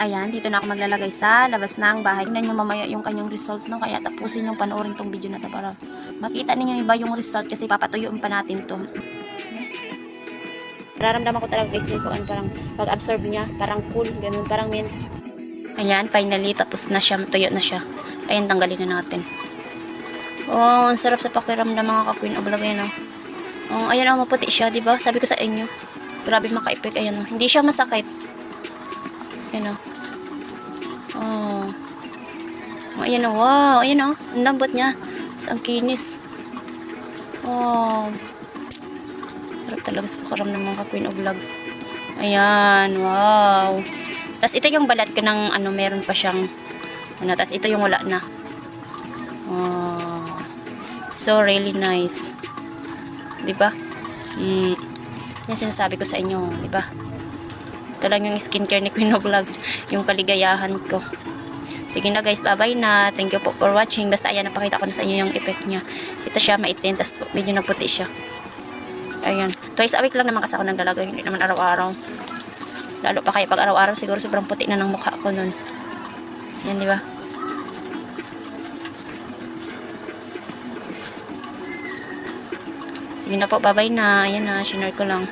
Ayan, dito na ako maglalagay sa labas ng bahay. Tingnan nyo mamaya yung kanyang result, no? Kaya tapusin yung panoorin tong video na to para makita ninyo iba yung result kasi papatuyuin pa natin to. Nararamdaman ko talaga guys yung parang pag-absorb niya, parang cool, ganun, parang mint. Ayan, finally, tapos na siya, tuyo na siya. Ayan, tanggalin na natin. Oh, ang sarap sa pakiramdam mga ka-queen of vlog, ayan oh. Oh, ayan oh, maputi siya, di ba? Sabi ko sa inyo. Grabe maka-effect, ayan oh. Hindi siya masakit. Ayan oh. Oh. Oh, ayan oh, wow, ayan oh. Ang lambot niya. Ang kinis. Oh. Sarap talaga sa pakiramdam mga ka-queen of vlog. Ayan, wow. Tapos ito yung balat ko ng ano, meron pa siyang ano, tapos ito yung wala na. Oh. So really nice. 'Di ba? Yan sinasabi ko sa inyo, 'di ba? Ito lang yung skincare ni Queen of Vlog, yung kaligayahan ko. Sige na guys, bye-bye na. Thank you po for watching. Basta ayan, napakita ko na sa inyo yung effect niya. Ito siya maitim, tapos medyo naputi siya. Ayan. Twice a week lang naman kasi ako naglalagay, hindi naman araw-araw. Lalo pa kaya pag araw-araw, siguro sobrang puti na ng mukha ko nun. Yan, 'di ba? Sige na po, bye-bye na. Ayan na, shinare ko lang.